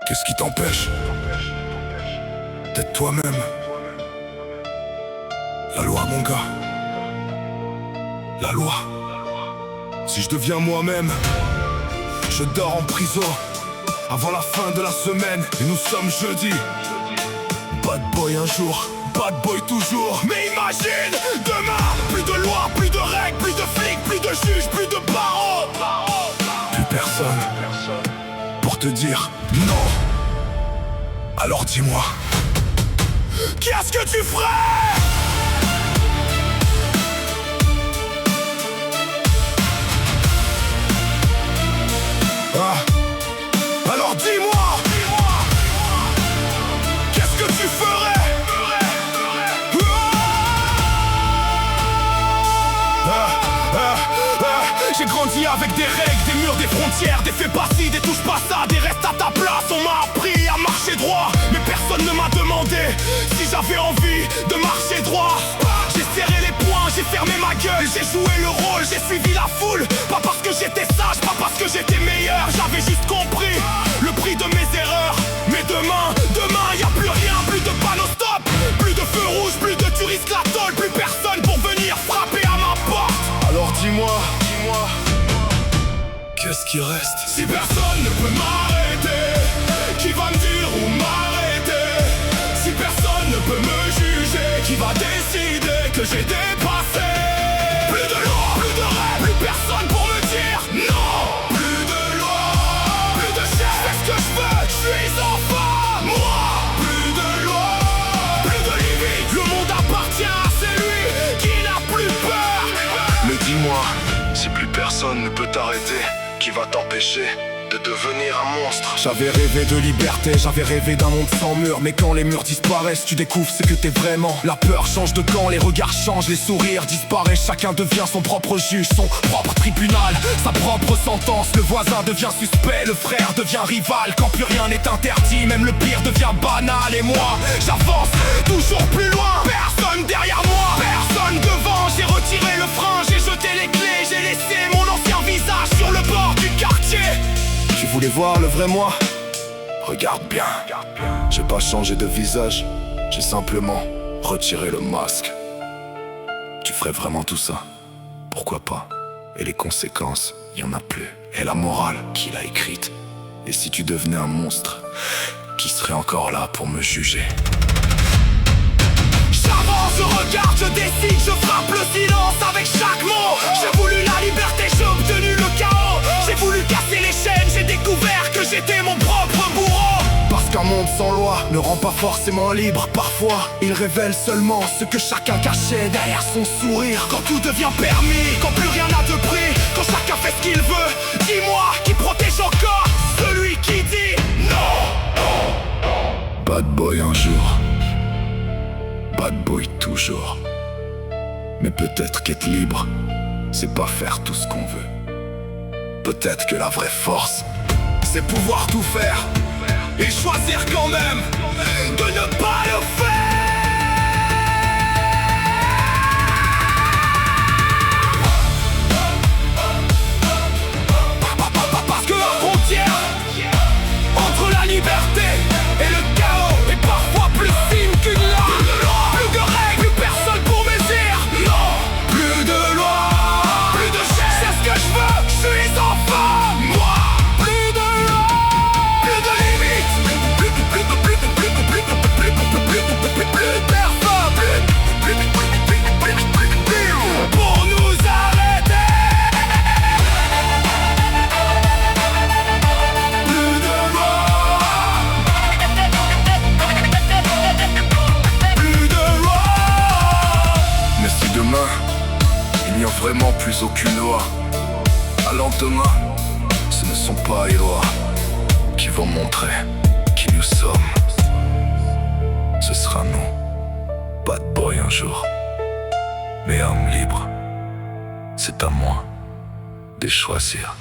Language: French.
Qu'est-ce qui t'empêche d'être toi-même? La loi, mon gars. La loi. Si je deviens moi-même, je dors en prison avant la fin de la semaine. Et nous sommes jeudi. Bad boy un jour, bad boy toujours. Mais imagine, demain, plus de loi, plus de règles, plus de flics, plus de juges, plus de barreaux. Plus personne pour te dire non. Alors dis-moi, qu'est-ce que tu ferais? Alors dis-moi, qu'est-ce que tu ferais? J'ai grandi avec des règles, des murs, des frontières, des faits passifs, des touches pas ça, des restes à ta place. On m'a appris à marcher droit, mais personne ne m'a demandé si j'avais envie de marcher droit. J'ai serré les poings, j'ai fermé ma gueule, j'ai joué le rôle, j'ai suivi la foule. Pas parce que j'étais sage, pas parce que j'étais meilleur. J'avais juste compris le prix de mes erreurs. Mais demain, y a plus rien, plus de panneaux stop, plus de feux rouges, plus de tu risques la tôle, plus personne pour venir frapper à ma porte. Alors dis-moi, qu'est-ce qui reste? Si personne ne peut m'arrêter, qui va me dire où m'arrêter? Si personne ne peut me juger, qui va décider que j'ai dépassé? Plus de loi, plus de règles, plus personne pour me dire non. Plus de loi, plus de chef, je fais ce que je veux, je suis enfant, moi. Plus de loi, plus de limite, le monde appartient à celui qui n'a plus peur. Mais dis-moi, si plus personne ne peut t'arrêter, qui va t'empêcher de devenir un monstre? J'avais rêvé de liberté, j'avais rêvé d'un monde sans mur. Mais quand les murs disparaissent, tu découvres ce que t'es vraiment. La peur change de camp, les regards changent, les sourires disparaissent. Chacun devient son propre juge, son propre tribunal, sa propre sentence. Le voisin devient suspect, le frère devient rival. Quand plus rien n'est interdit, même le pire devient banal. Et moi, j'avance toujours plus loin. Personne derrière moi, personne devant. J'ai retiré le frein, j'ai jeté les clés, j'ai laissé mon ancien visage sur le bord du quartier. Tu voulais voir le vrai moi? Regarde bien. J'ai pas changé de visage, j'ai simplement retiré le masque. Tu ferais vraiment tout ça? Pourquoi pas? Et les conséquences, y en a plus. Et la morale, qui l'a écrite? Et si tu devenais un monstre, qui serait encore là pour me juger? J'avance, je regarde, je décide, je frappe le silence avec chaque mot. J'ai voulu la liberté, j'ai obtenu le chaos. J'ai voulu casser les chaînes, j'ai découvert que j'étais mon propre bourreau. Parce qu'un monde sans loi ne rend pas forcément libre. Parfois, il révèle seulement ce que chacun cachait derrière son sourire. Quand tout devient permis, quand plus rien n'a de prix, quand chacun fait ce qu'il veut, dis-moi qui protège encore celui qui dit non. Bad boy un jour, bad boy toujours. Mais peut-être qu'être libre, c'est pas faire tout ce qu'on veut. Peut-être que la vraie force, c'est pouvoir tout faire et choisir quand même de ne pas le faire. Parce que la frontière entre la liberté et le chaos est parfois plus fine qu'une lame. Plus de règles, plus personne pour me dire non. Plus de loi, plus de chef, c'est ce que je veux, je suis enfant, moi. Plus de loi, plus de limites, plus de personne, plus pour nous arrêter. Plus de loi, plus de loi. Mais si demain, il n'y a vraiment plus aucune loi, alors demain, ce ne sont pas les lois qui vont montrer qui nous sommes. Ce sera nous, bad boy un jour. Mais homme libre, c'est à moi de choisir.